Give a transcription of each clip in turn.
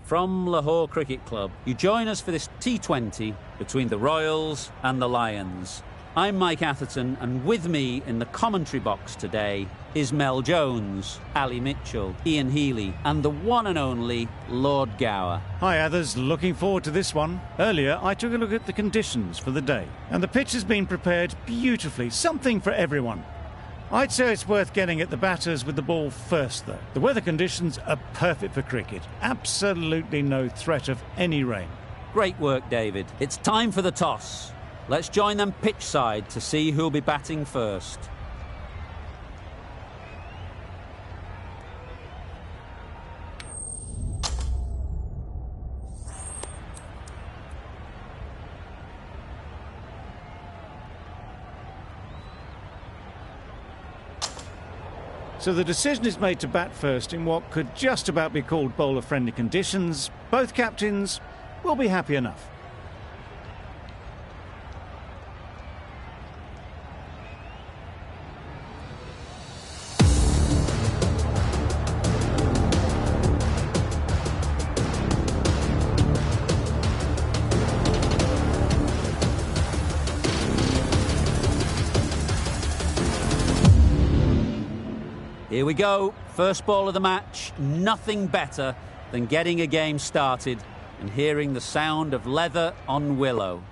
From Lahore Cricket Club, you join us for this T20 between the Royals and the Lions. I'm Mike Atherton, and with me in the commentary box today is Mel Jones, Ali Mitchell, Ian Healy, and the one and only Lord Gower. Hi others, looking forward to this one. Earlier I took a look at the conditions for the day, and the pitch has been prepared beautifully, something for everyone. I'd say it's worth getting at the batters with the ball first though. The weather conditions are perfect for cricket. Absolutely no threat of any rain. Great work, David. It's time for the toss. Let's join them pitch side to see who'll be batting first. So the decision is made to bat first in what could just about be called bowler-friendly conditions. Both captains will be happy enough. Here we go, first ball of the match. Nothing better than getting a game started and hearing the sound of leather on willow.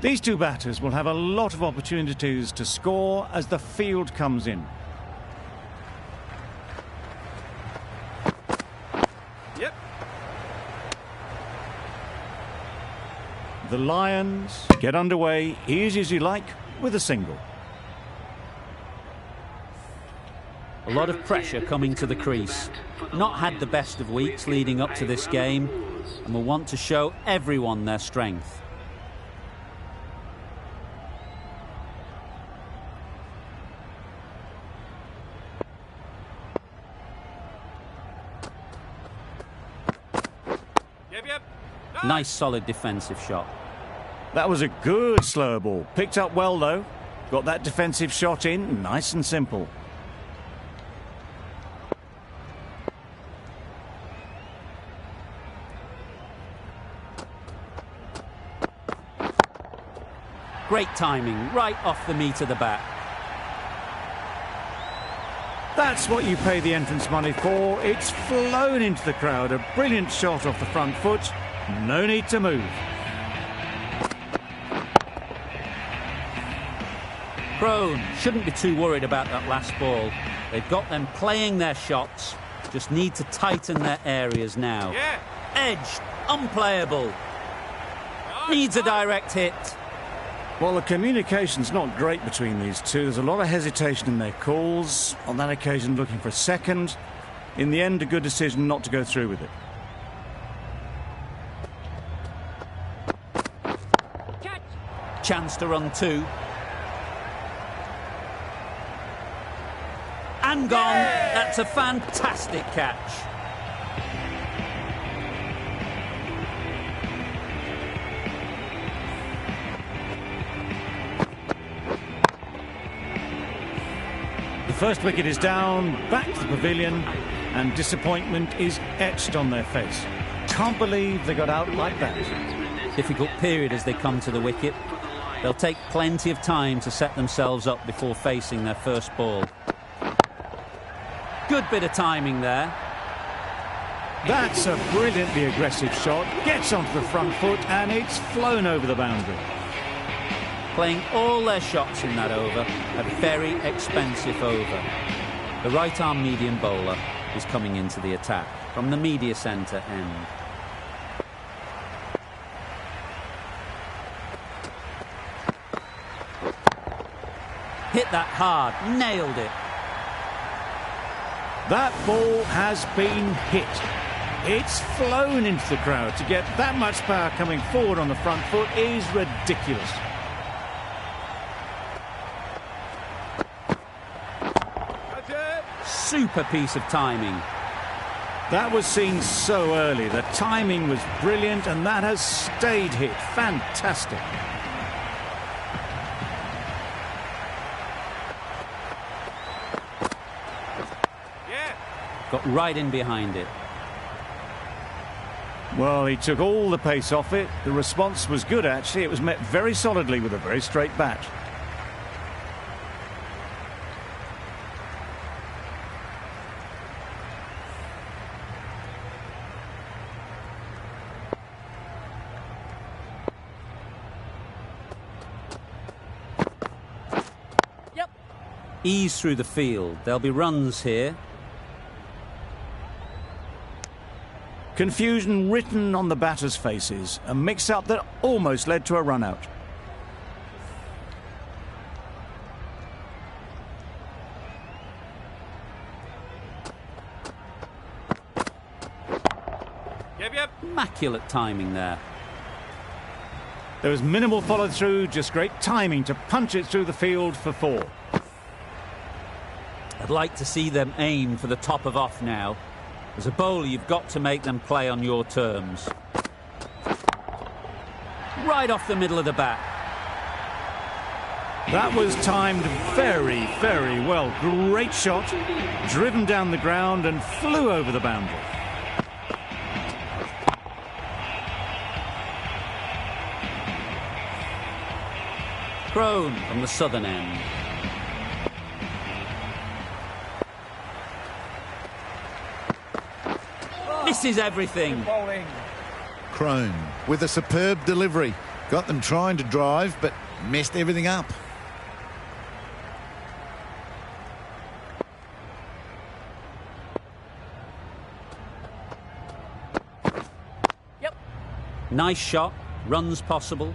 These two batters will have a lot of opportunities to score as the field comes in. Yep. The Lions get underway easy as you like with a single. A lot of pressure coming to the crease. Not had the best of weeks leading up to this game and will want to show everyone their strength. Nice solid defensive shot. That was a good slower ball. Picked up well though. Got that defensive shot in, nice and simple. Great timing, right off the meat of the bat. That's what you pay the entrance money for. It's flown into the crowd. A brilliant shot off the front foot. No need to move. Crone shouldn't be too worried about that last ball. They've got them playing their shots. Just need to tighten their areas now. Yeah. Edged, unplayable. Needs a direct hit. Well, the communication's not great between these two. There's a lot of hesitation in their calls. On that occasion, looking for a second. In the end, a good decision not to go through with it. Chance to run two. And gone. That's a fantastic catch. The first wicket is down, back to the pavilion, and disappointment is etched on their face. Can't believe they got out like that. Difficult period as they come to the wicket. They'll take plenty of time to set themselves up before facing their first ball. Good bit of timing there. That's a brilliantly aggressive shot. Gets onto the front foot and it's flown over the boundary. Playing all their shots in that over. A very expensive over. The right-arm medium bowler is coming into the attack from the media centre end. Hit that hard, nailed it. That ball has been hit. It's flown into the crowd. To get that much power coming forward on the front foot is ridiculous. Super piece of timing. That was seen so early. The timing was brilliant, and that has stayed hit. Fantastic. Got right in behind it. Well, he took all the pace off it. The response was good, actually. It was met very solidly with a very straight bat. Ease through the field. There'll be runs here. Confusion written on the batters' faces. A mix-up that almost led to a run-out. Immaculate timing there. There was minimal follow-through, just great timing to punch it through the field for 4. I'd like to see them aim for the top of off now. As a bowler, you've got to make them play on your terms. Right off the middle of the bat. That was timed very, very well. Great shot, driven down the ground and flew over the boundary. Crone from the southern end. Misses everything. Crone with a superb delivery. Got them trying to drive, but messed everything up. Nice shot. Runs possible.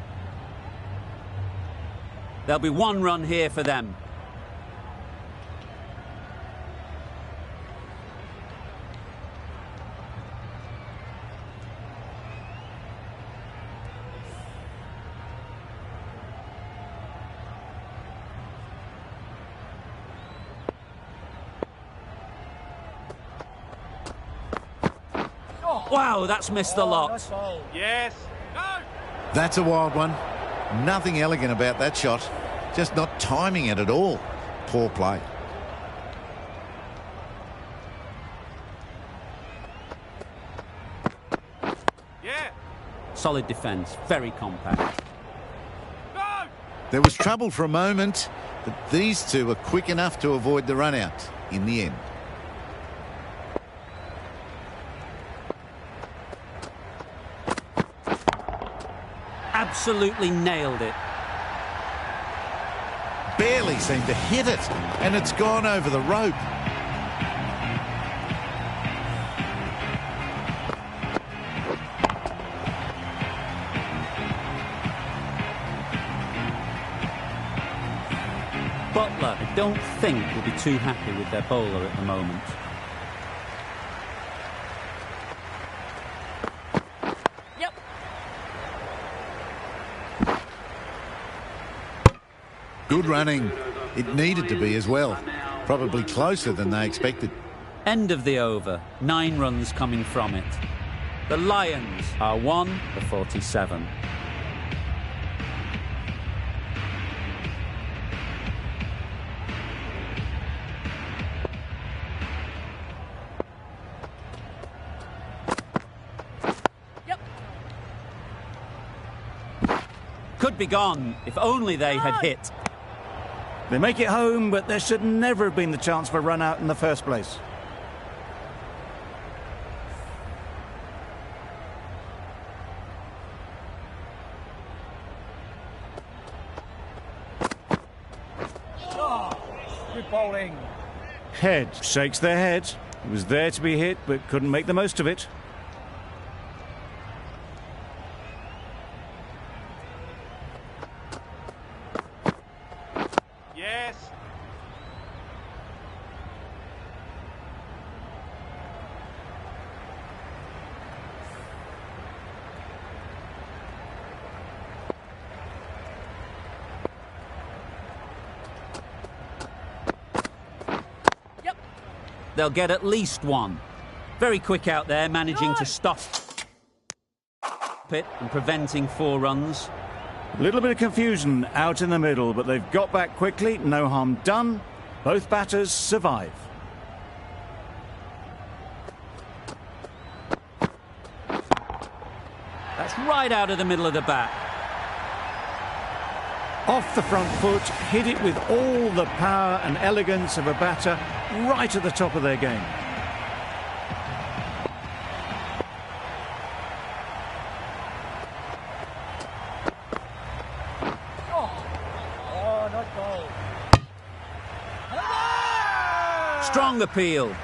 There'll be 1 run here for them. Wow, that's missed the lot. Yes. No. That's a wild one. Nothing elegant about that shot. Just not timing it at all. Poor play. Yeah. Solid defence, very compact. No. There was trouble for a moment, but these two were quick enough to avoid the run-out in the end. Absolutely nailed it. Barely seemed to hit it, and it's gone over the rope. Butler, I don't think, will be too happy with their bowler at the moment. Good running. It needed to be as well. Probably closer than they expected. End of the over. 9 runs coming from it. The Lions are 1 for 47. Could be gone if only they had hit. They make it home, but there should never have been the chance for a run out in the first place. Good bowling. Head shakes their head. It was there to be hit, but couldn't make the most of it. they'll get at least one. Very quick out there, managing to stop it and preventing 4 runs. A little bit of confusion out in the middle, but they've got back quickly. No harm done. Both batters survive. That's right out of the middle of the bat. Off the front foot, hit it with all the power and elegance of a batter right at the top of their game. Strong appeal.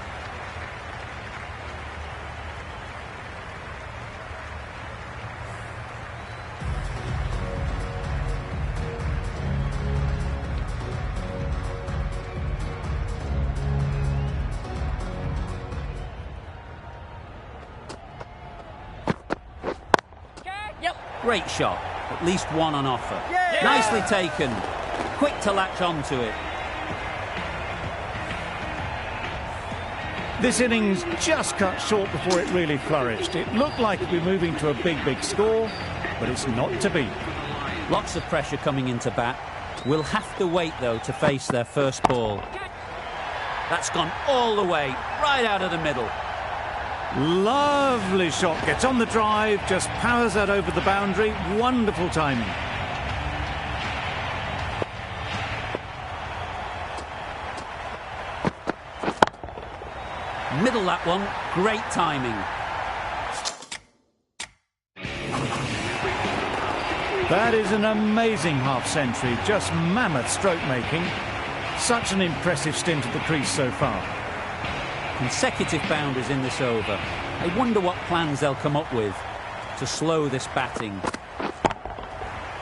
Great shot. At least one on offer. Yeah. Nicely taken. Quick to latch onto it. This innings just cut short before it really flourished. It looked like it'd be moving to a big score, but it's not to be. Lots of pressure coming into bat. Will have to wait, though, to face their first ball. That's gone all the way, right out of the middle. Lovely shot. Gets on the drive, just powers that over the boundary. Wonderful timing. Middle that one. Great timing. That is an amazing half-century. Just mammoth stroke making. Such an impressive stint at the crease so far. Consecutive boundaries in this over. I wonder what plans they'll come up with to slow this batting.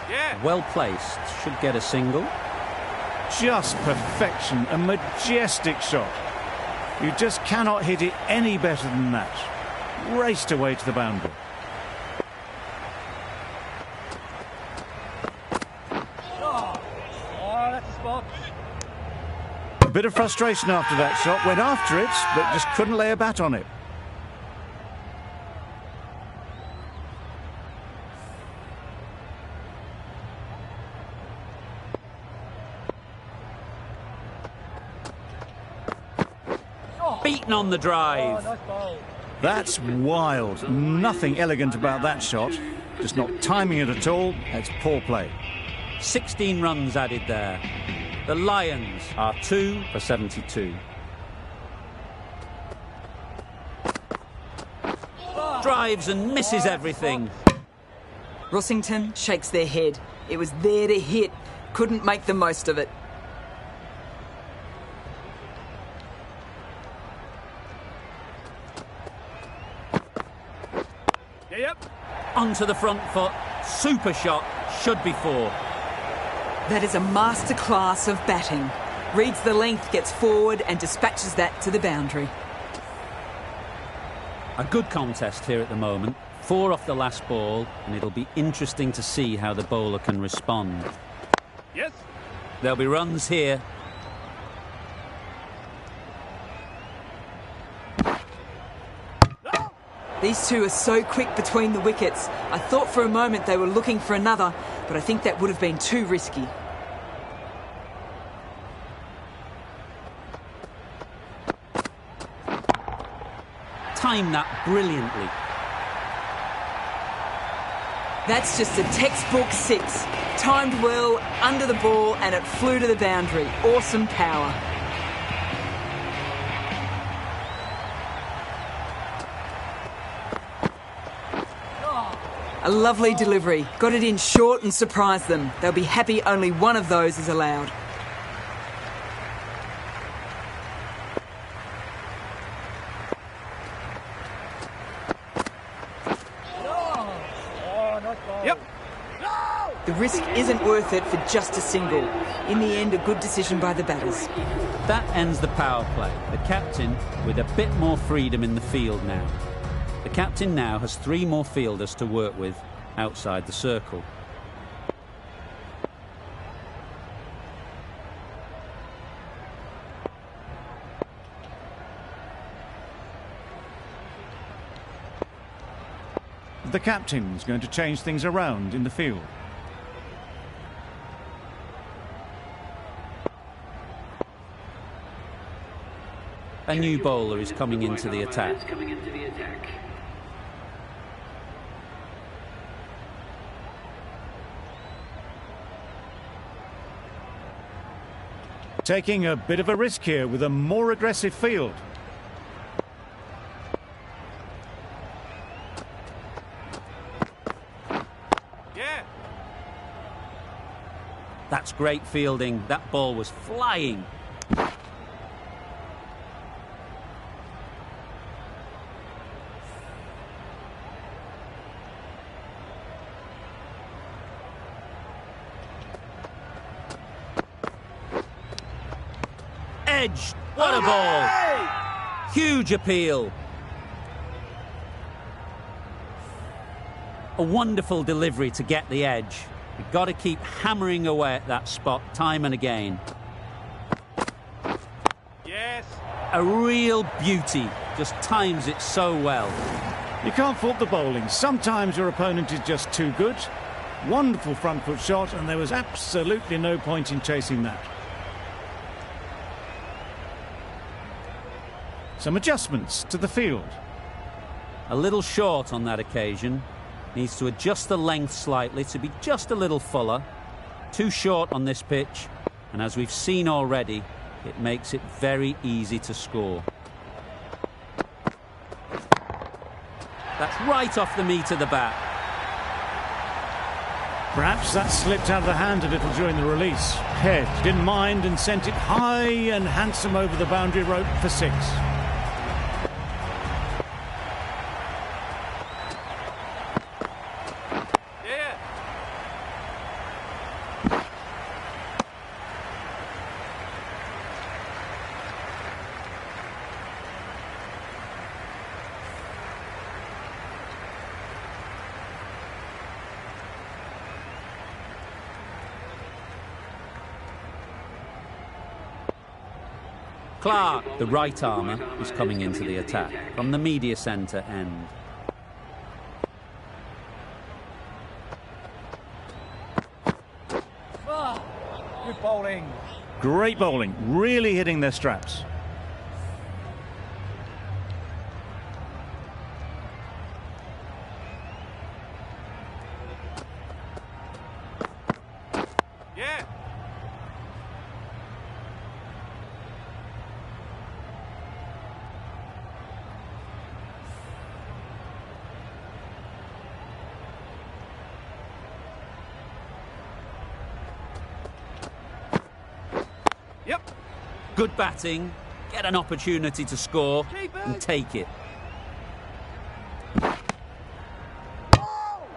Yeah. Well placed. Should get a single. Just perfection. A majestic shot. You just cannot hit it any better than that. Raced away to the boundary. Oh, that's a spot. A bit of frustration after that shot. Went after it, but just couldn't lay a bat on it. Beaten on the drive. Oh, nice ball. That's wild. Nothing elegant about that shot. Just not timing it at all. That's poor play. 16 runs added there. The Lions are 2 for 72. Drives and misses everything. Rossington shakes their head. It was there to hit. Couldn't make the most of it. Yep. Onto the front foot. Super shot. Should be 4. That is a masterclass of batting. Reads the length, gets forward and dispatches that to the boundary. A good contest here at the moment. 4 off the last ball, and it'll be interesting to see how the bowler can respond. Yes. There'll be runs here. These two are so quick between the wickets. I thought for a moment they were looking for another, but I think that would have been too risky. Timed that brilliantly. That's just a textbook 6. Timed well, under the ball, and it flew to the boundary. Awesome power. A lovely delivery. Got it in short and surprised them. They'll be happy only one of those is allowed. Yep. The risk isn't worth it for just a single. In the end, a good decision by the batters. That ends the power play. The captain with a bit more freedom in the field now. The captain now has 3 more fielders to work with outside the circle. The captain's going to change things around in the field. A new bowler is coming into the attack. Taking a bit of a risk here with a more aggressive field. Yeah. That's great fielding. That ball was flying. Edge. What a ball. Huge appeal. A wonderful delivery to get the edge. You've got to keep hammering away at that spot time and again. Yes. A real beauty. Just times it so well. You can't fault the bowling. Sometimes your opponent is just too good. Wonderful front foot shot, and there was absolutely no point in chasing that. Some adjustments to the field. A little short on that occasion. Needs to adjust the length slightly to be just a little fuller. Too short on this pitch, and as we've seen already, it makes it very easy to score. That's right off the meat of the bat. Perhaps that slipped out of the hand a little during the release. Head didn't mind and sent it high and handsome over the boundary rope for 6. Clark, the right armour, is coming into the attack from the media centre end. Good bowling. Great bowling, really hitting their straps. Yeah. Yep. Good batting, get an opportunity to score and take it.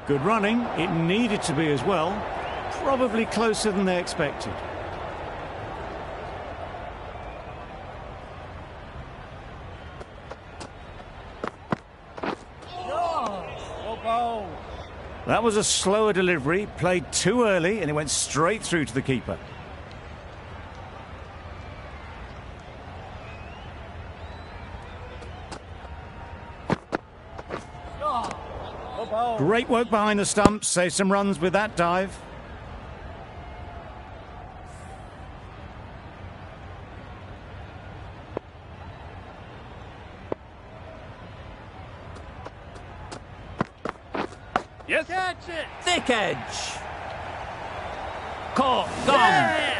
Good running, it needed to be as well. Probably closer than they expected. Well bowled. That was a slower delivery, played too early, and it went straight through to the keeper. Great work behind the stumps, saved some runs with that dive. Yes. Catch it. Thick edge. Caught, gone. Yeah.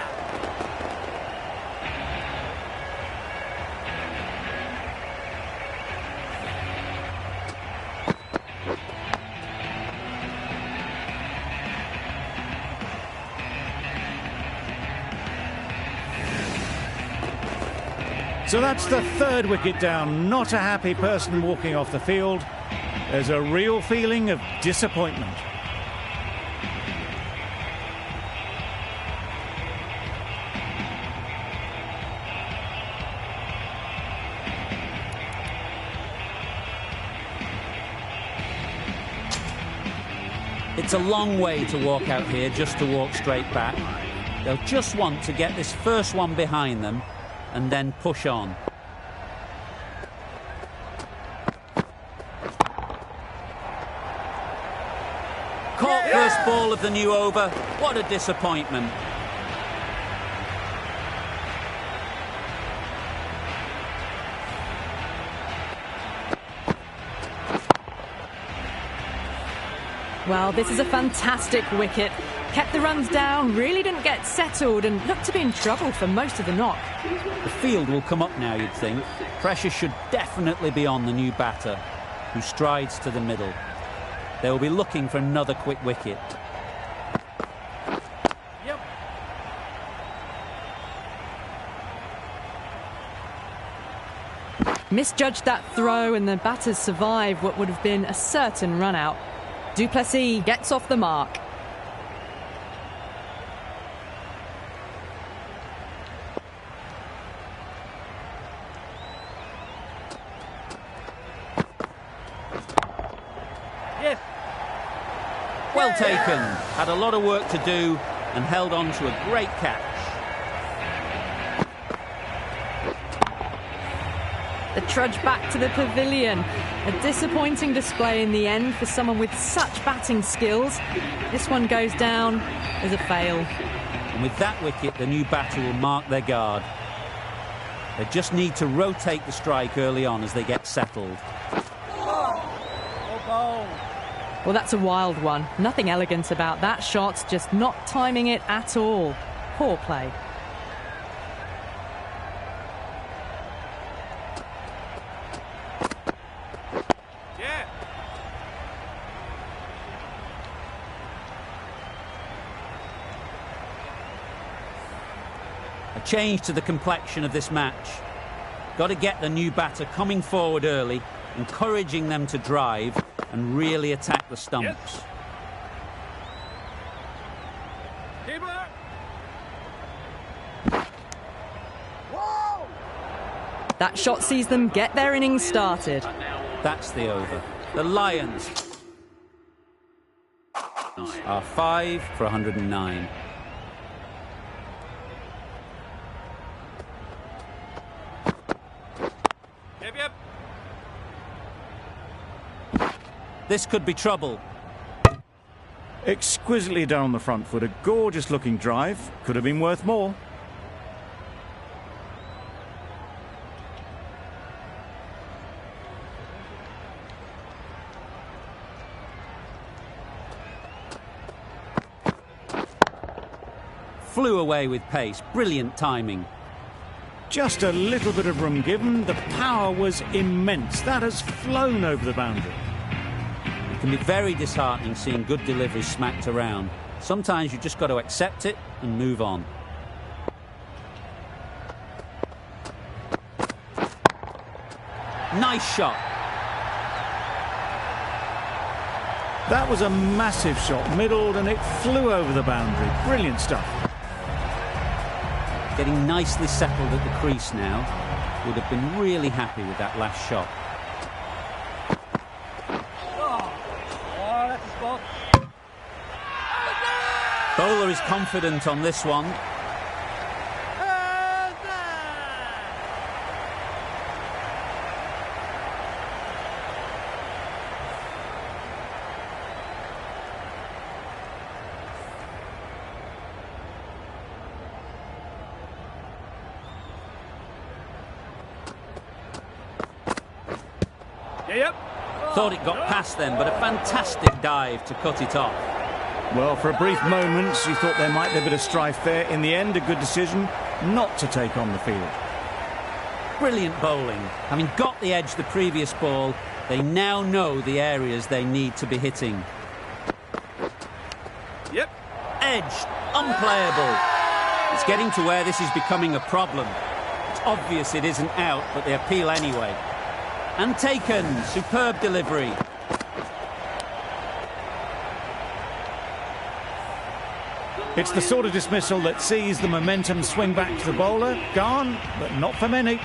So that's the 3rd wicket down. Not a happy person walking off the field. There's a real feeling of disappointment. It's a long way to walk out here just to walk straight back. They'll just want to get this first one behind them and then push on. First ball of the new over. What a disappointment. Well, this is a fantastic wicket. Kept the runs down, really didn't get settled and looked to be in trouble for most of the knock. The field will come up now, you'd think. Pressure should definitely be on the new batter, who strides to the middle. They will be looking for another quick wicket. Yep. Misjudged that throw and the batters survive what would have been a certain run out. Du Plessis gets off the mark. Yes. Well taken. Had a lot of work to do and held on to a great catch. The trudge back to the pavilion. A disappointing display in the end for someone with such batting skills. This one goes down as a fail. And with that wicket, the new batter will mark their guard. They just need to rotate the strike early on as they get settled. Well bowled. Well, that's a wild one. Nothing elegant about that shot, just not timing it at all. Poor play. Yeah. A change to the complexion of this match. Got to get the new batter coming forward early, encouraging them to drive and really attack the stumps. Keeper. Whoa! That shot sees them get their innings started. That's the over. The Lions are 5 for 109. Yep, yep. This could be trouble. Exquisitely down the front foot, a gorgeous looking drive. Could have been worth more. Flew away with pace. Brilliant timing. Just a little bit of room given. The power was immense. That has flown over the boundary. It can be very disheartening seeing good deliveries smacked around. Sometimes you just got to accept it and move on. Nice shot. That was a massive shot, middled, and it flew over the boundary. Brilliant stuff. Getting nicely settled at the crease now. Would have been really happy with that last shot. Oh, that's a spot. Bowler is confident on this one. Yep. Thought it got past them, but a fantastic dive to cut it off. Well, for a brief moment, you thought there might be a bit of strife there. In the end, a good decision not to take on the field. Brilliant bowling. Having got the edge the previous ball, they now know the areas they need to be hitting. Yep. Edged, unplayable. It's getting to where this is becoming a problem. It's obvious it isn't out, but they appeal anyway. And taken. Superb delivery. It's the sort of dismissal that sees the momentum swing back to the bowler. Gone, but not for many.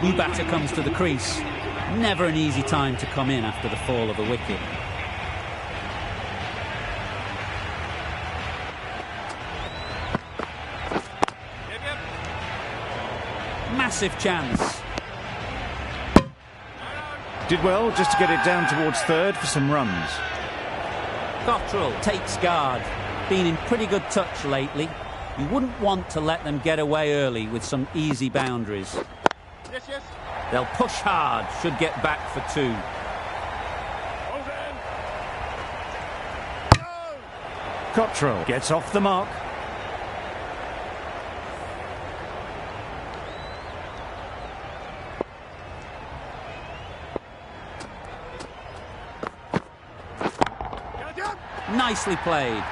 New batter comes to the crease. Never an easy time to come in after the fall of a wicket. Yep, yep. Massive chance. Did well just to get it down towards third for some runs. Cottrell takes guard. Been in pretty good touch lately. You wouldn't want to let them get away early with some easy boundaries. Yes, yes. They'll push hard, should get back for 2. Hold in. Go! Cottrell gets off the mark. Nicely played.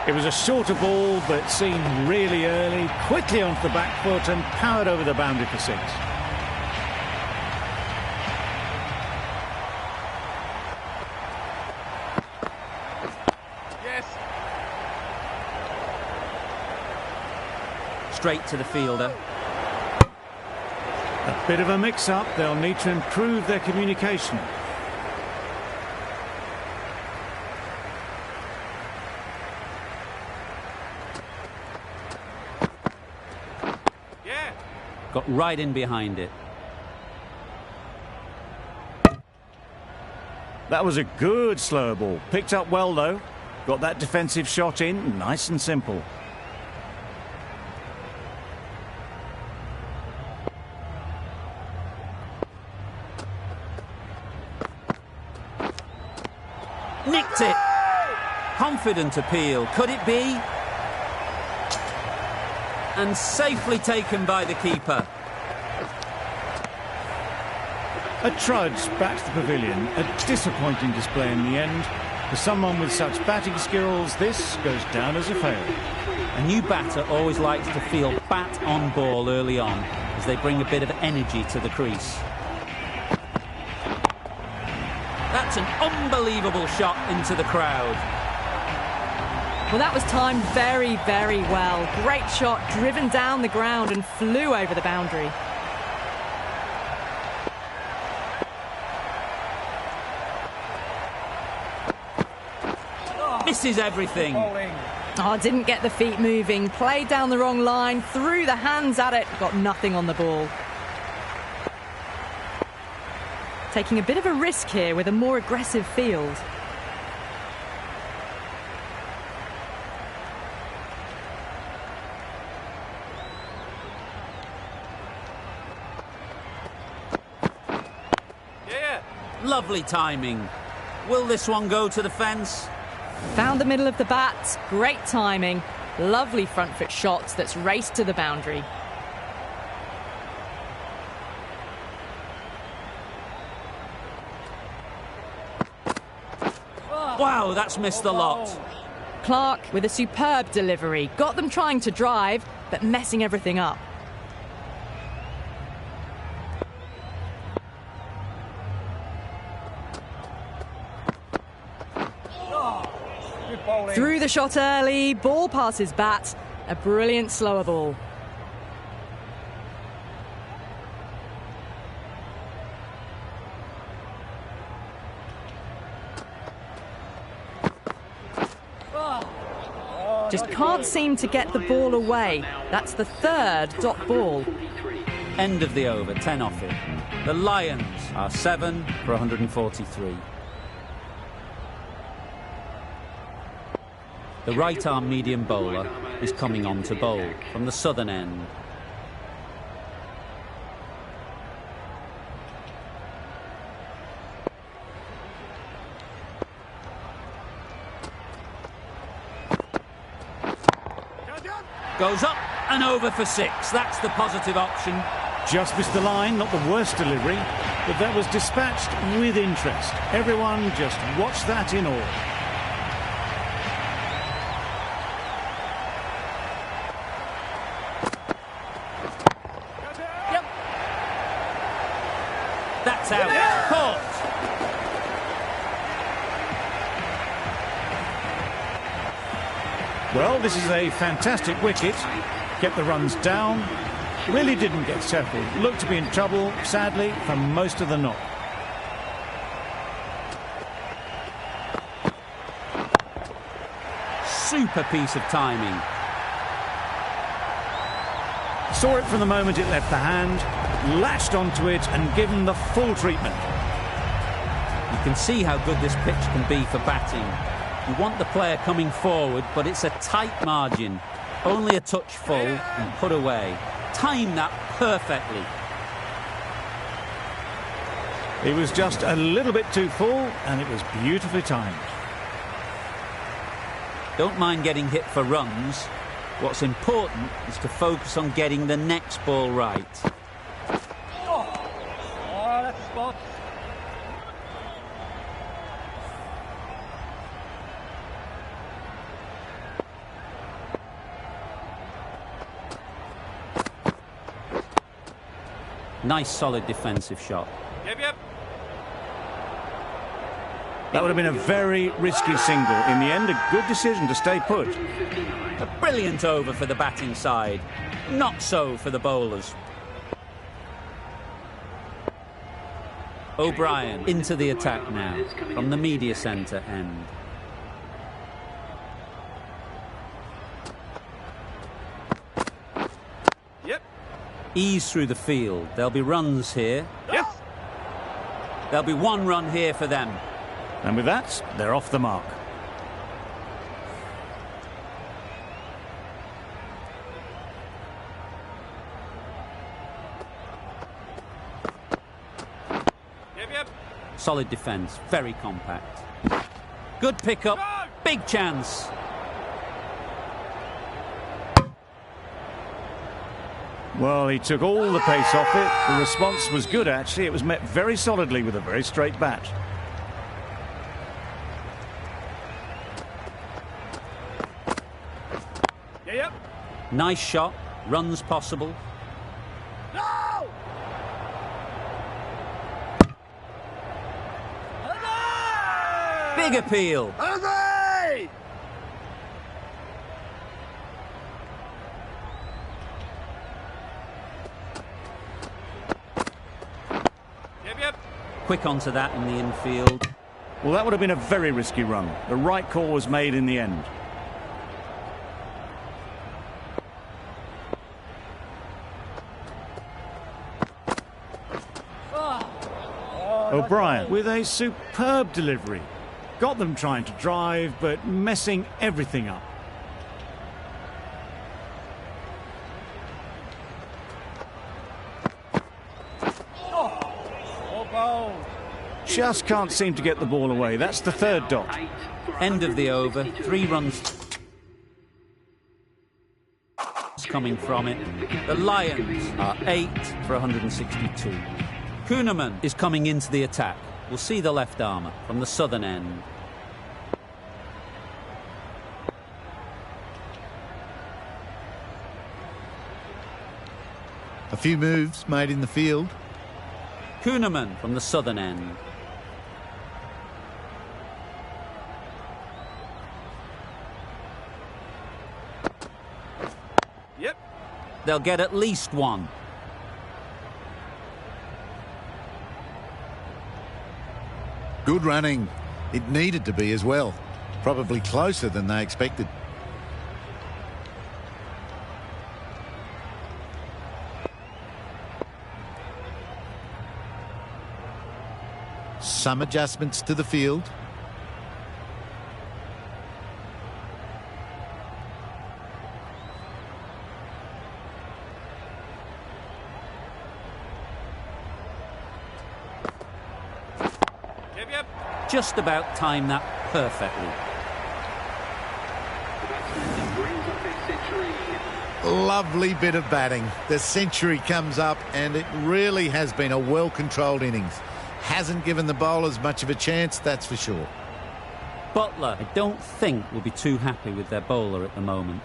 It was a shorter ball, but seen really early, quickly onto the back foot and powered over the boundary for 6. Yes. Straight to the fielder. A bit of a mix-up. They'll need to improve their communication. Yeah. Got right in behind it. That was a good slower ball. Picked up well, though. Got that defensive shot in, nice and simple. Nicked it. Confident appeal. Could it be? And safely taken by the keeper. A trudge back to the pavilion. A disappointing display in the end. For someone with such batting skills, this goes down as a fail. A new batter always likes to feel bat on ball early on as they bring a bit of energy to the crease. That's an unbelievable shot into the crowd. Well, that was timed very, very well. Great shot, driven down the ground and flew over the boundary. Misses everything. Bowling. Oh, didn't get the feet moving. Played down the wrong line, threw the hands at it, got nothing on the ball. Taking a bit of a risk here with a more aggressive field. Yeah. Lovely timing. Will this one go to the fence? Found the middle of the bat, great timing. Lovely front foot shots that's raced to the boundary. Wow, that's missed the lot. Clark with a superb delivery. Got them trying to drive, but messing everything up. Good bowling. Threw the shot early, ball passes bat. A brilliant slower ball. Just can't seem to get the ball away. That's the third dot ball. End of the over, 10 off it. The Lions are 7 for 143. The right-arm medium bowler is coming on to bowl from the southern end. Goes up and over for 6. That's the positive option. Just missed the line, not the worst delivery, but that was dispatched with interest. Everyone just watched that in awe. Yep. That's out. Caught. Well, this is a fantastic wicket. Kept the runs down. Really didn't get settled. Looked to be in trouble, sadly, for most of the knock. Super piece of timing. Saw it from the moment it left the hand. latched onto it and given the full treatment. You can see how good this pitch can be for batting. You want the player coming forward, but it's a tight margin. Only a touch full and put away. Time that perfectly. It was just a little bit too full, and it was beautifully timed. Don't mind getting hit for runs. What's important is to focus on getting the next ball right. Oh, that's a spot. Nice solid defensive shot. Yep. That would have been a very risky single. In the end, a good decision to stay put. A brilliant over for the batting side. Not so for the bowlers. O'Brien into the attack now from the media centre end. Yep. Ease through the field. There'll be runs here. Yep. There'll be one run here for them. And with that, they're off the mark. Yep. Solid defence, very compact. Good pick-up, big chance. Well, he took all the pace off it. The response was good, actually. It was met very solidly with a very straight bat. Yep. Nice shot, runs possible. No! Big appeal. Hooray! Yep. Quick onto that in the infield. Well, that would have been a very risky run. The right call was made in the end. O'Brien with a superb delivery. Got them trying to drive, but messing everything up. Oh, bold. Just can't seem to get the ball away. That's the third dot. End of the over, 3 runs coming from it. The Lions are 8 for 162. Kuhnemann is coming into the attack. We'll see the left armour from the southern end. A few moves made in the field. Kuhnemann from the southern end. Yep. They'll get at least one. Good running. It needed to be as well. Probably closer than they expected. Some adjustments to the field. Yep. Just about timed that perfectly. Lovely bit of batting. The century comes up and it really has been a well-controlled innings. Hasn't given the bowlers much of a chance, that's for sure. Butler, I don't think, will be too happy with their bowler at the moment.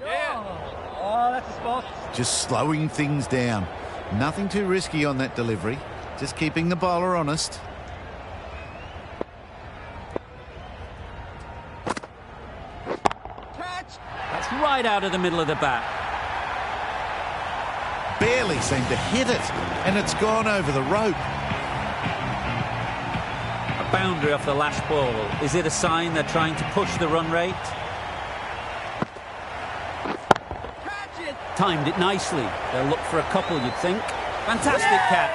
Yeah. Oh, that's a spot. Just slowing things down. Nothing too risky on that delivery. Just keeping the bowler honest. Catch. That's right out of the middle of the bat. Barely seemed to hit it, and it's gone over the rope. A boundary off the last ball. Is it a sign they're trying to push the run rate? timed it nicely. They'll look for a couple, you'd think. Fantastic catch.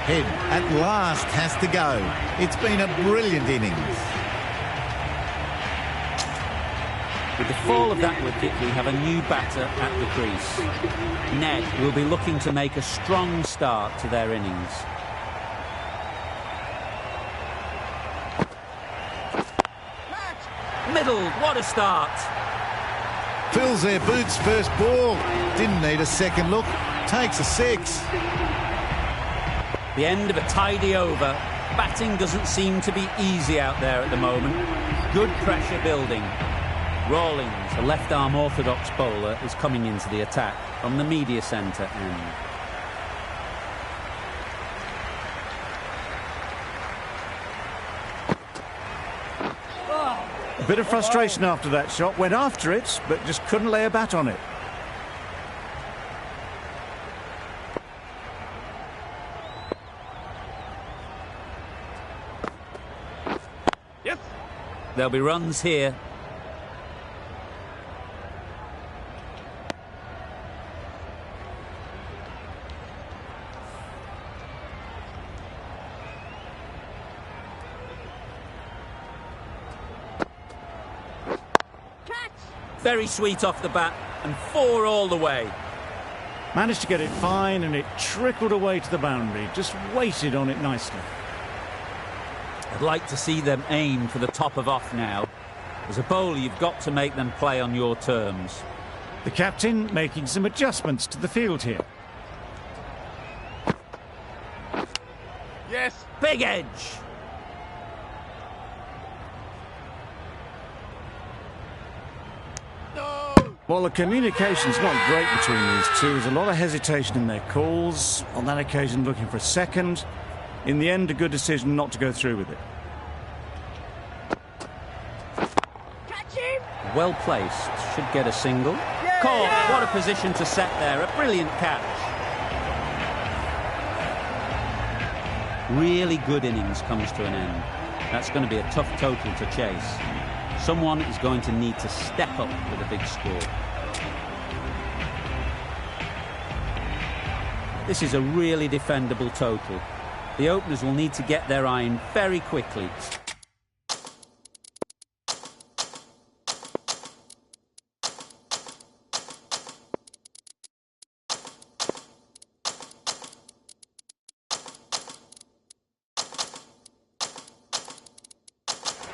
Head at last has to go. It's been a brilliant innings. With the fall of that wicket, we have a new batter at the crease. Ned will be looking to make a strong start to their innings. Middle, what a start. Fills their boots first ball. Didn't need a second look. Takes a 6. The end of a tidy over. Batting doesn't seem to be easy out there at the moment. Good pressure building. Rawlings, a left-arm orthodox bowler, is coming into the attack from the media centre end. A bit of frustration after that shot. Went after it, but just couldn't lay a bat on it. Yes. There'll be runs here. Very sweet off the bat, and 4 all the way. Managed to get it fine, and it trickled away to the boundary. Just waited on it nicely. I'd like to see them aim for the top of off now. As a bowler, you've got to make them play on your terms. The captain making some adjustments to the field here. Yes. Big edge. Well, the communication's not great between these two. There's a lot of hesitation in their calls. On that occasion, looking for a second. In the end, a good decision not to go through with it. Catch him. Well placed. Should get a single. Caught. What a position to set there. A brilliant catch. Really good innings comes to an end. That's going to be a tough total to chase. Someone is going to need to step up with a big score. This is a really defendable total. The openers will need to get their iron very quickly.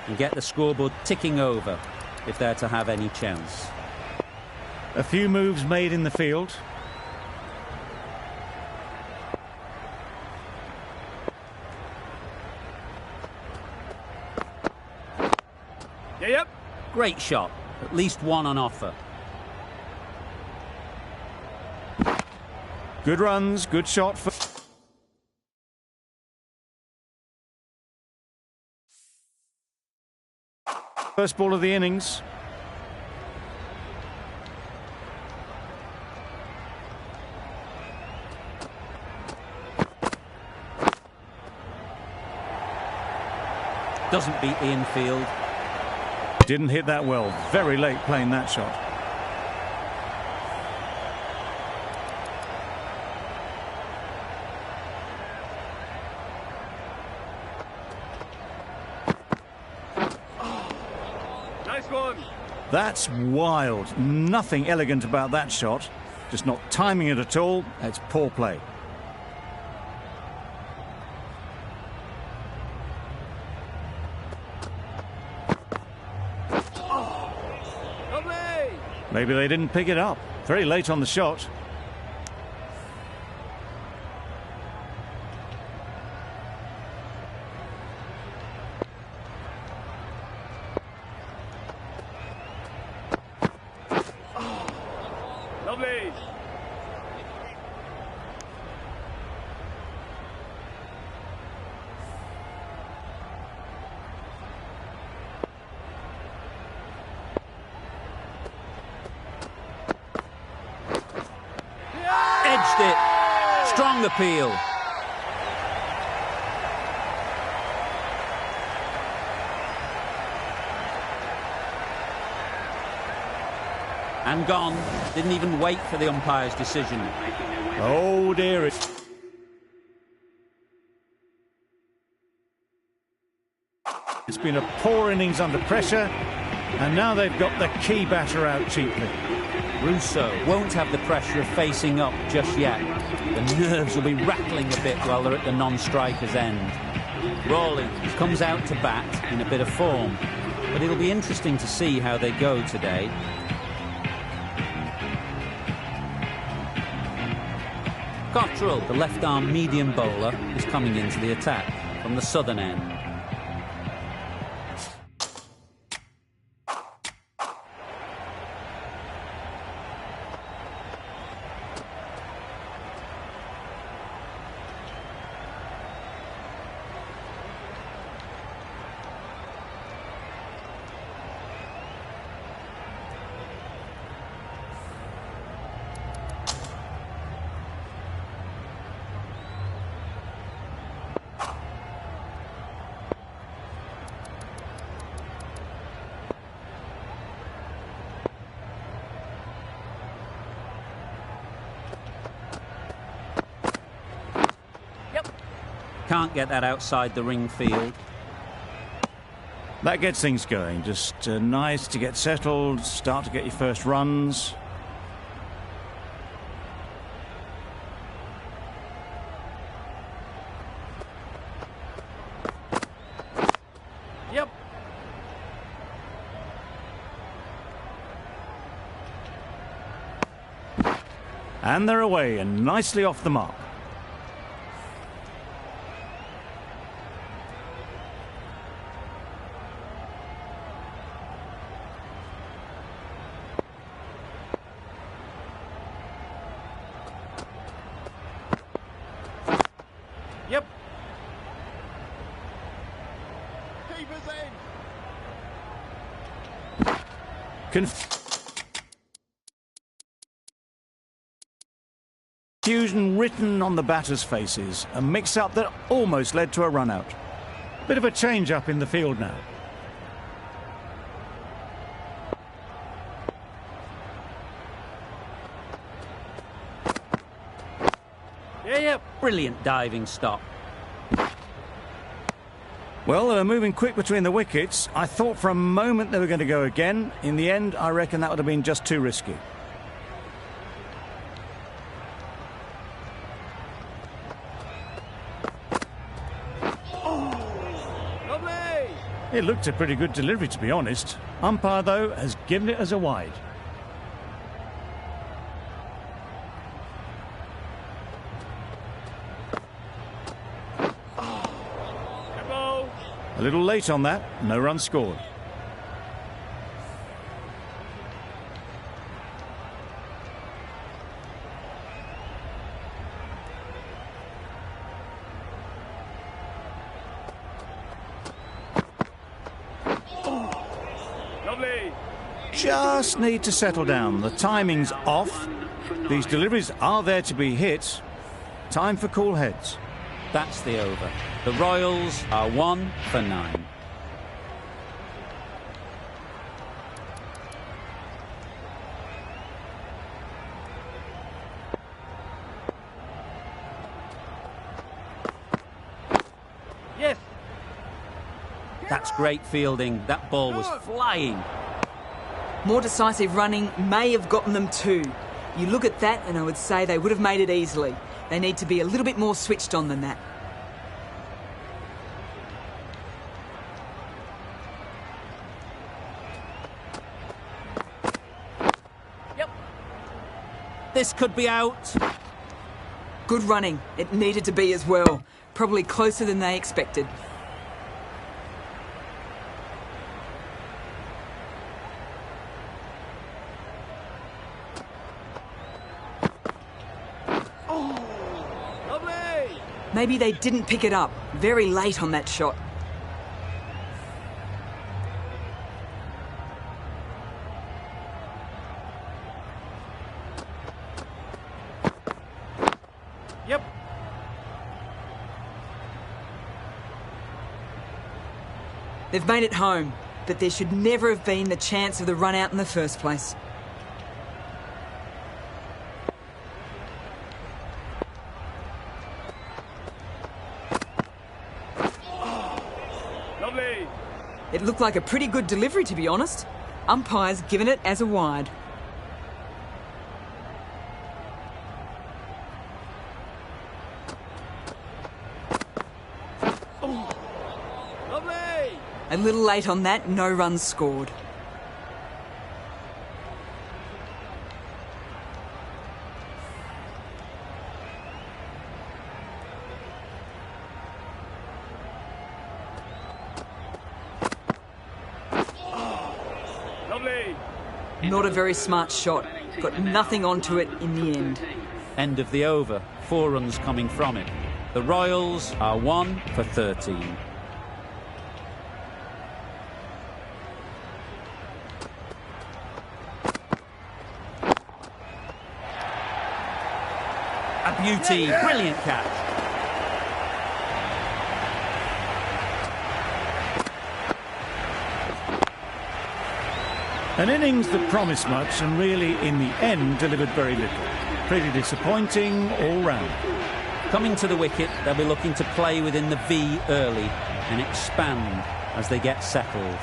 And get the scoreboard ticking over if they're to have any chance. A few moves made in the field. Yep. Great shot. At least one on offer. Good runs, good shot for... First ball of the innings. Doesn't beat the infield. Didn't hit that well. Very late playing that shot. Nice one. That's wild. Nothing elegant about that shot. Just not timing it at all. It's poor play. Lovely. Maybe they didn't pick it up. Very late on the shot. Lovely. Edged it. Strong appeal. And gone. Didn't even wait for the umpire's decision. Oh dear. It's been a poor innings under pressure, and now they've got the key batter out cheaply. Russo won't have the pressure of facing up just yet. The nerves will be rattling a bit while they're at the non-striker's end. Rawley comes out to bat in a bit of form, but it'll be interesting to see how they go today. Cottrell, the left-arm medium bowler, is coming into the attack from the southern end. Can't get that outside the ring field. That gets things going. Just nice to get settled, start to get your first runs. Yep. And they're away and nicely off the mark. Yep. Keeper's in. Confusion written on the batters' faces. A mix-up that almost led to a run-out. Bit of a change-up in the field now. Yep. Brilliant diving stop. Well, they were moving quick between the wickets. I thought for a moment they were going to go again. In the end, I reckon that would have been just too risky. Lovely. It looked a pretty good delivery, to be honest. Umpire, though, has given it as a wide. A little late on that, no run scored. Lovely. Just need to settle down. The timing's off. These deliveries are there to be hit. Time for cool heads. That's the over. The Royals are 1 for 9. Yes. That's great fielding. That ball was flying. More decisive running may have gotten them 2. You look at that and I would say they would have made it easily. They need to be a little bit more switched on than that. Yep. This could be out. Good running. It needed to be as well. Probably closer than they expected. Maybe they didn't pick it up. Very late on that shot. Yep. They've made it home, but there should never have been the chance of the run out in the first place. looked like a pretty good delivery, to be honest. Umpire's given it as a wide. Lovely! A little late on that, no runs scored. Lovely! Not a very smart shot. Got nothing onto it in the end. End of the over. 4 runs coming from it. The Royals are 1 for 13. A beauty. Brilliant catch. An innings that promised much and really, in the end, delivered very little. Pretty disappointing all round. Coming to the wicket, they'll be looking to play within the V early and expand as they get settled.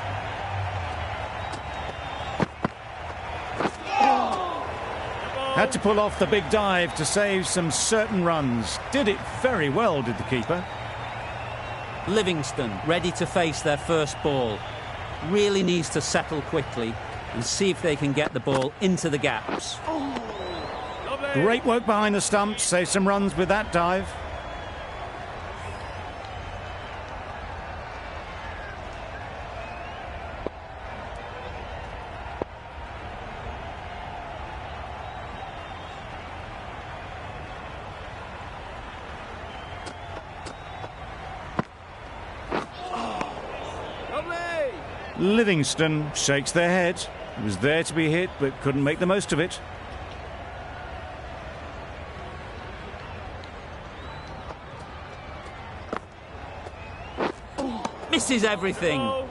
Had to pull off the big dive to save some certain runs. Did it very well, did the keeper. Livingston ready to face their first ball. Really needs to settle quickly and see if they can get the ball into the gaps. Great work behind the stumps, save some runs with that dive. Lovely! Livingston shakes their head. It was there to be hit, but couldn't make the most of it. Misses everything. Oh.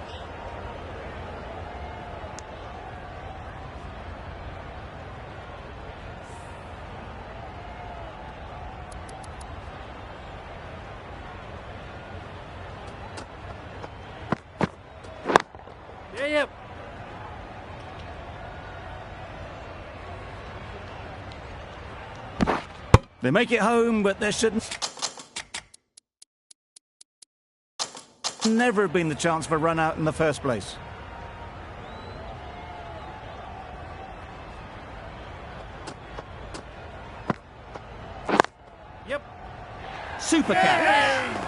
Yep. They make it home, but there shouldn't never have been the chance for a run out in the first place. Yep. Super catch.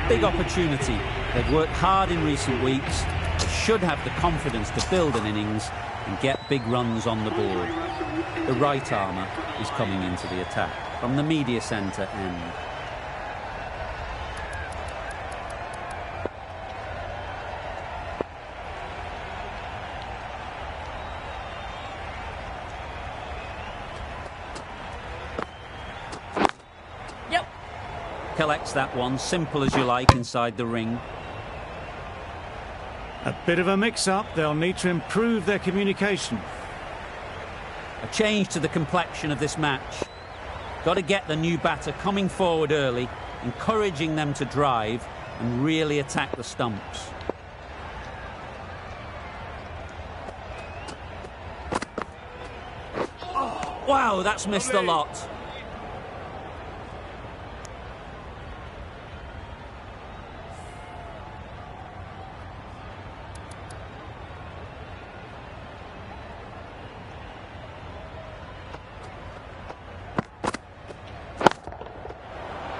Big opportunity. They've worked hard in recent weeks. They should have the confidence to build an innings and get big runs on the board. The right armour is coming into the attack from the media centre end. Collects that one, simple as you like, inside the ring. A bit of a mix-up. They'll need to improve their communication. A change to the complexion of this match. Got to get the new batter coming forward early, encouraging them to drive and really attack the stumps. Wow, that's missed a lot.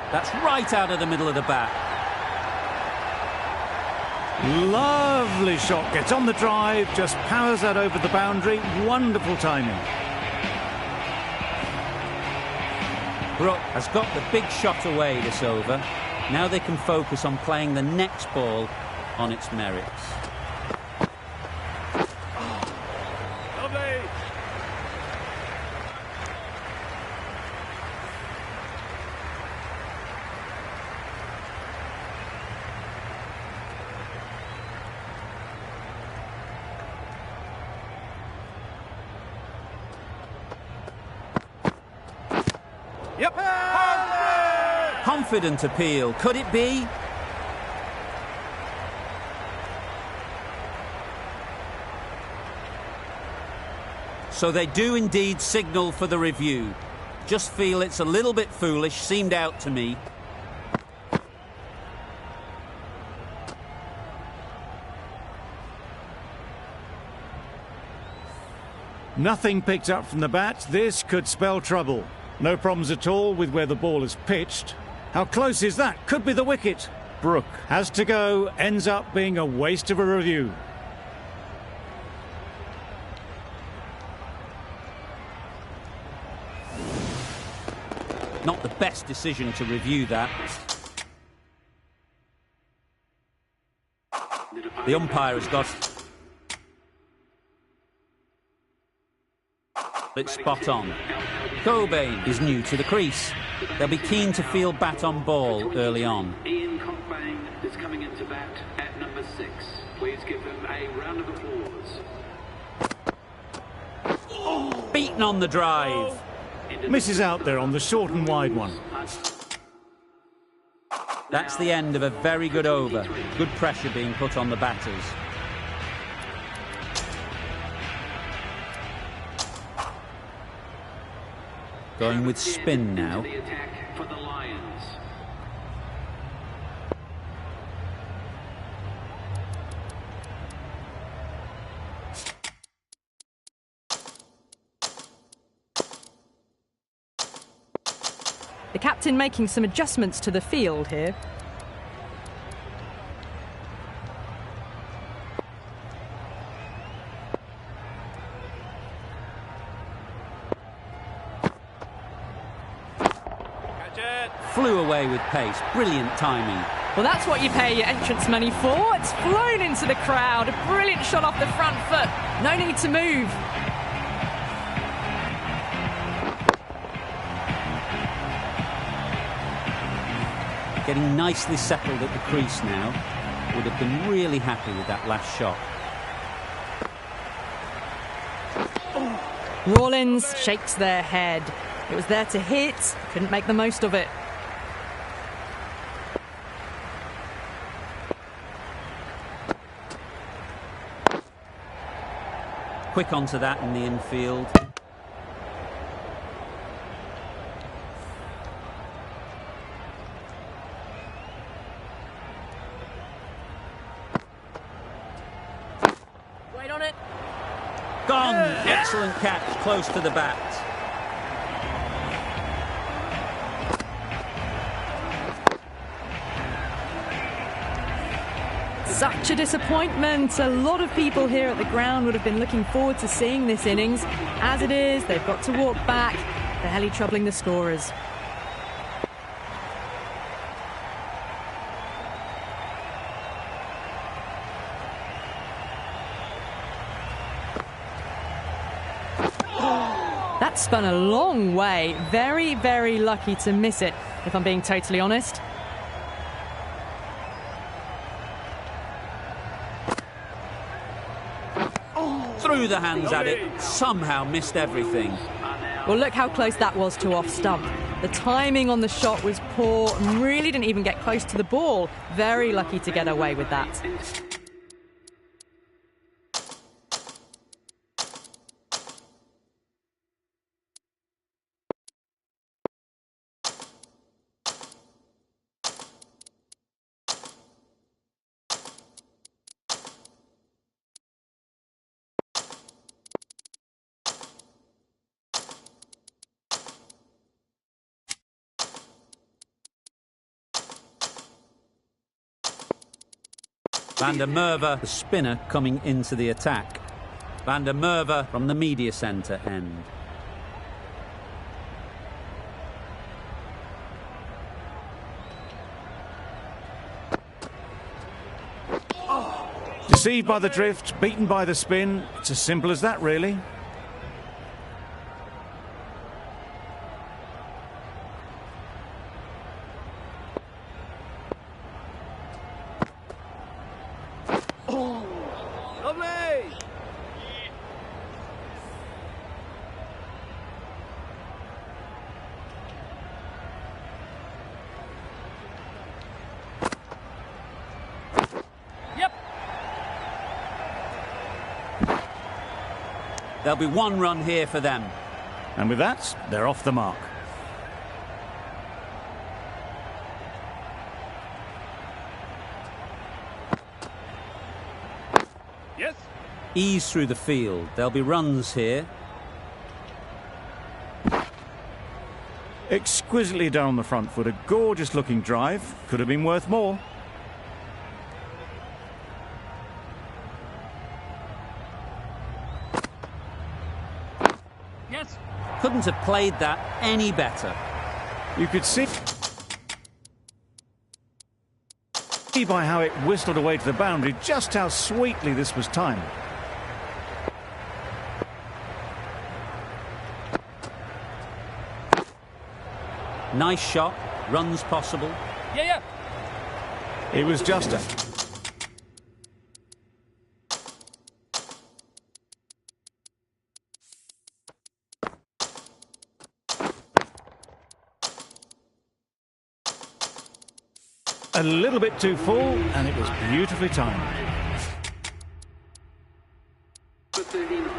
That's right out of the middle of the bat. Lovely shot. Gets on the drive, just powers that over the boundary. Wonderful timing. Brook has got the big shot away this over. Now they can focus on playing the next ball on its merits. Lovely! Yep. Confident appeal. Could it be? So they do indeed signal for the review. Just feel it's a little bit foolish, seemed out to me. Nothing picked up from the bat. This could spell trouble. No problems at all with where the ball is pitched. How close is that? Could be the wicket. Brooke has to go, ends up being a waste of a review. Not the best decision to review that. The umpire has got it spot on. Cobain is new to the crease. They'll be keen to field bat on ball early on. Ian Cobain is coming into bat at number 6. Please give him a round of applause. Beaten on the drive. Misses out there on the short and wide one. That's the end of a very good over. Good pressure being put on the batters. Going with spin now. The attack for the Lions. The captain making some adjustments to the field here. Flew away with pace. Brilliant timing. Well, that's what you pay your entrance money for. It's flown into the crowd. A brilliant shot off the front foot. No need to move. Getting nicely settled at the crease now. Would have been really happy with that last shot. Rawlins shakes their head. It was there to hit, couldn't make the most of it. Quick onto that in the infield. Wait on it. Gone! Excellent catch, close to the bat. Such a disappointment. A lot of people here at the ground would have been looking forward to seeing this innings. As it is, they've got to walk back. Barely troubling the scorers. That spun a long way. Very, very lucky to miss it, if I'm being totally honest. Threw the hands at it, somehow missed everything. Well, look how close that was to off stump. The timing on the shot was poor, really didn't even get close to the ball. Very lucky to get away with that. Van der Merwe, the spinner, coming into the attack. Van der Merwe from the media centre end. Deceived by the drift, beaten by the spin. It's as simple as that, really. There'll be one run here for them. And with that, they're off the mark. Yes. Ease through the field. There'll be runs here. Exquisitely down the front foot. A gorgeous looking drive. Could have been worth more. Yes. Couldn't have played that any better. You could see by how it whistled away to the boundary just how sweetly this was timed. Nice shot. Runs possible. Yeah. It was just a little bit too full, and it was beautifully timed. For 39.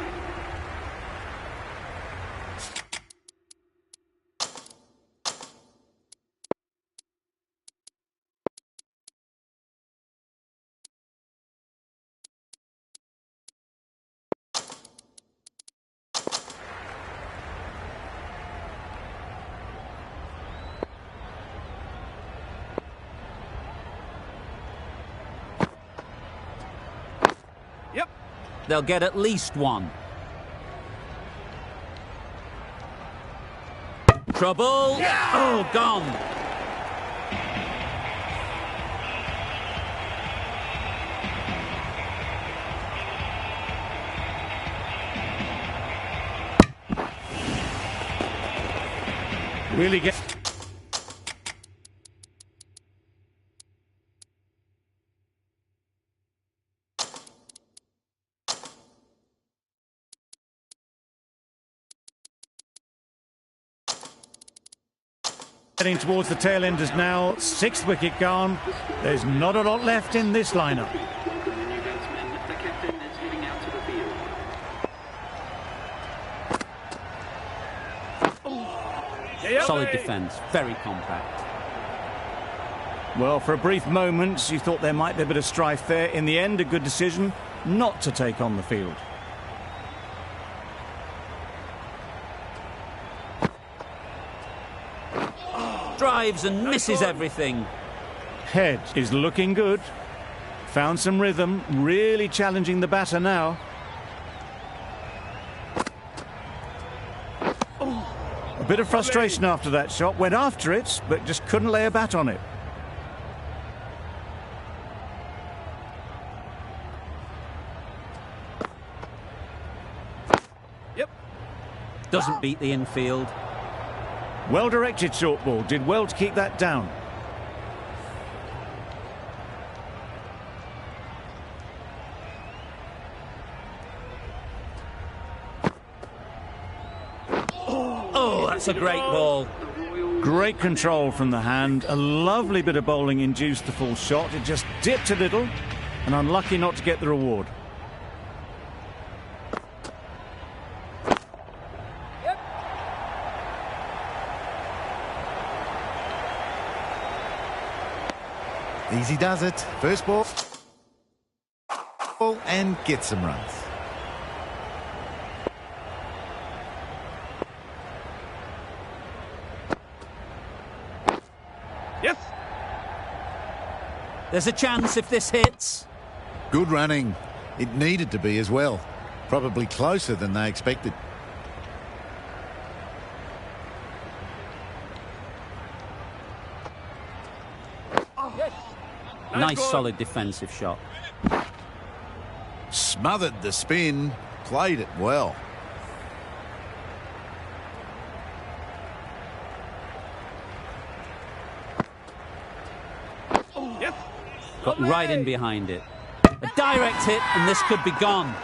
Yep. They'll get at least one. Trouble. Yeah! Oh, gone. Really get. Heading towards the tail enders now. 6th wicket gone. There's not a lot left in this lineup. The new batsman, the captain, is heading out to the field. Yeah. Solid defence. Very compact. Well, for a brief moment, you thought there might be a bit of strife there. In the end, a good decision not to take on the field. Drives and misses everything. Head is looking good. Found some rhythm, really challenging the batter now. A bit of frustration after that shot. Went after it, but just couldn't lay a bat on it. Yep. Doesn't beat the infield. Well directed short ball. Did well to keep that down. Oh, that's a great ball. Great control from the hand. A lovely bit of bowling induced the full shot. It just dipped a little and unlucky not to get the reward. Easy does it. First ball. And gets some runs. Yes. There's a chance if this hits. Good running. It needed to be as well. Probably closer than they expected. Nice solid defensive shot. Smothered the spin. Played it well. Yes. Got right in behind it. A direct hit and this could be gone.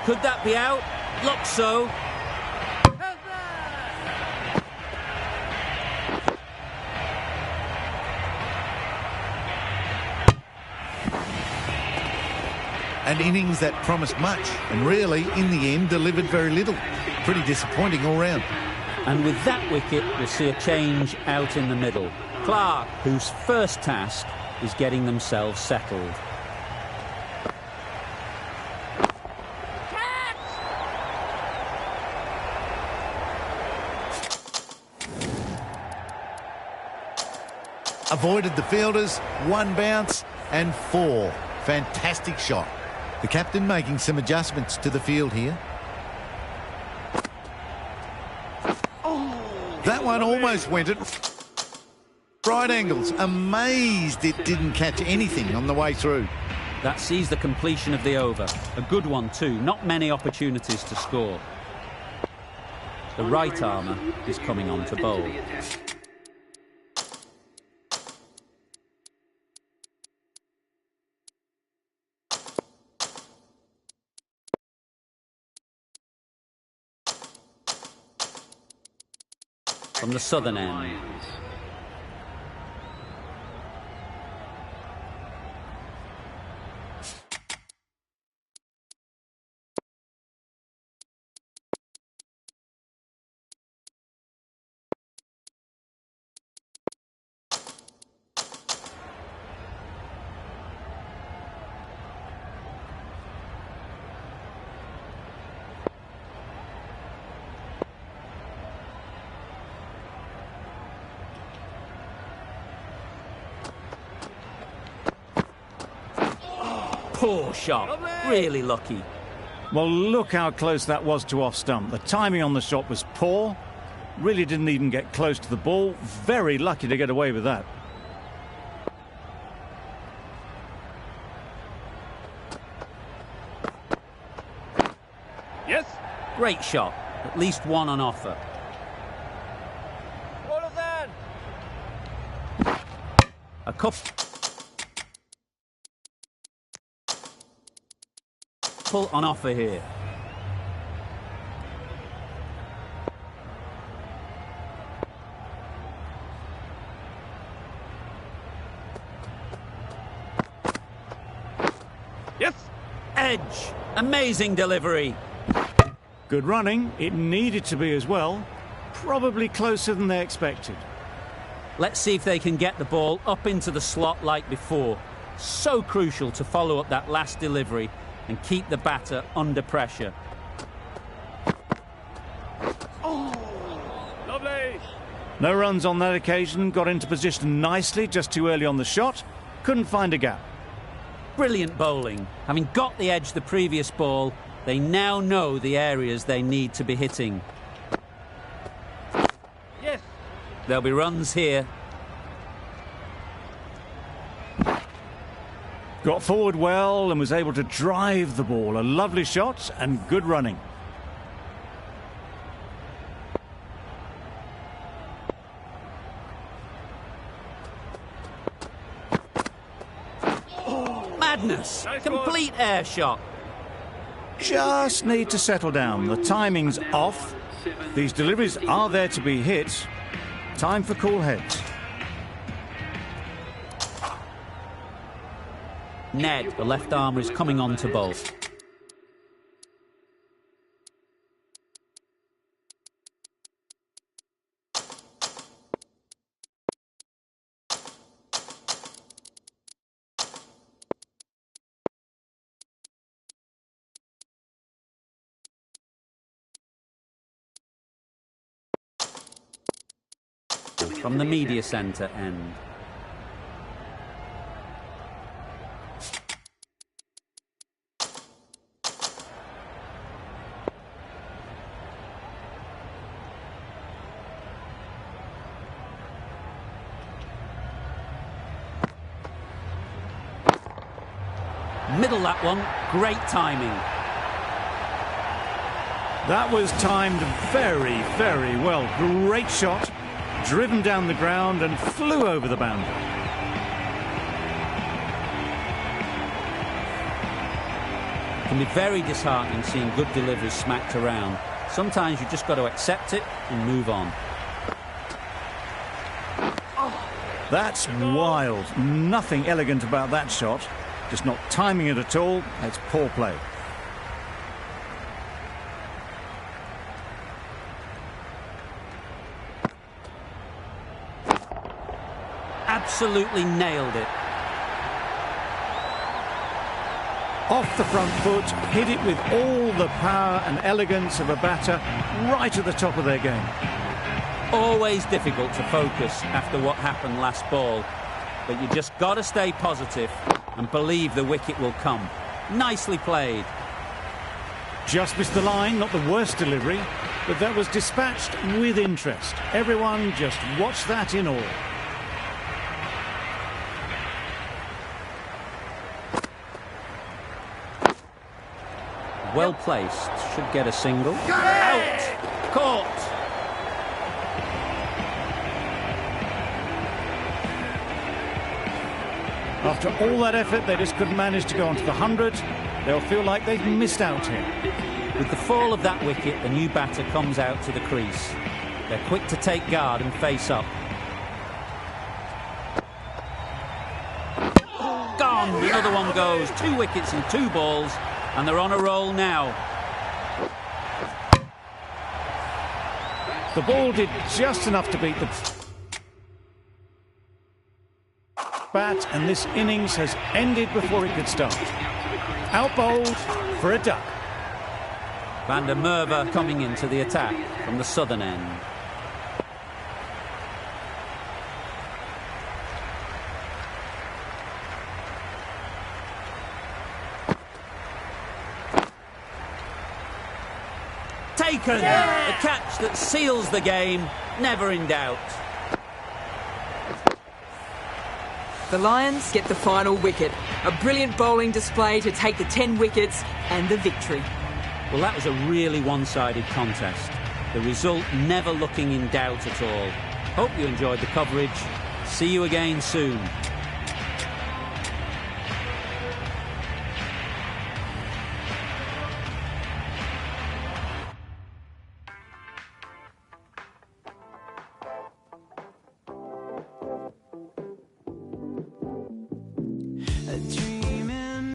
Could that be out? Looks so. An innings that promised much and really, in the end, delivered very little. Pretty disappointing all round. And with that wicket, we'll see a change out in the middle. Clark, whose first task is getting themselves settled. Avoided the fielders, 1 bounce and 4. Fantastic shot. The captain making some adjustments to the field here. That one almost went at right angles. Amazed it didn't catch anything on the way through. That sees the completion of the over. A good one too. Not many opportunities to score. The right armour is coming on to bowl. From the southern end. Poor shot. Really lucky. Well, look how close that was to off stump. The timing on the shot was poor. Really didn't even get close to the ball. Very lucky to get away with that. Yes. Great shot. At least one on offer. All of that. A couple on offer here. Yes. Edge. Amazing delivery. Good running. It needed to be as well. Probably closer than they expected. Let's see if they can get the ball up into the slot like before. So crucial to follow up that last delivery and keep the batter under pressure. Lovely. No runs on that occasion. Got into position nicely, just too early on the shot. Couldn't find a gap. Brilliant bowling. Having got the edge the previous ball, they now know the areas they need to be hitting. Yes. There'll be runs here. Got forward well and was able to drive the ball. A lovely shot and good running. Madness. Nice Complete air shot. Just need to settle down. The timing's off. These deliveries are there to be hit. Time for cool heads. Ned, the left armour, is coming on to bowl. From the media centre end. Middle that one, great timing. That was timed very, very well. Great shot, driven down the ground and flew over the boundary. It can be very disheartening seeing good deliveries smacked around. Sometimes you just got to accept it and move on. That's wild. Nothing elegant about that shot. Just not timing it at all. That's poor play. Absolutely nailed it. Off the front foot, hit it with all the power and elegance of a batter, right at the top of their game. Always difficult to focus after what happened last ball, but you just got to stay positive and believe the wicket will come. Nicely played. Just missed the line, not the worst delivery, but that was dispatched with interest. Everyone just watched that in awe. Well placed, should get a single. Out! Caught! After all that effort, they just couldn't manage to go onto the 100. They'll feel like they've missed out here. With the fall of that wicket, the new batter comes out to the crease. They're quick to take guard and face up. Gone! Another one goes. 2 wickets and 2 balls, and they're on a roll now. The ball did just enough to beat the bat, and this innings has ended before it could start. Out bowled for a duck. Van der Merwe coming into the attack from the southern end. Taken! The catch that seals the game, never in doubt. The Lions get the final wicket. A brilliant bowling display to take the 10 wickets and the victory. Well, that was a really one-sided contest. The result never looking in doubt at all. Hope you enjoyed the coverage. See you again soon. A dream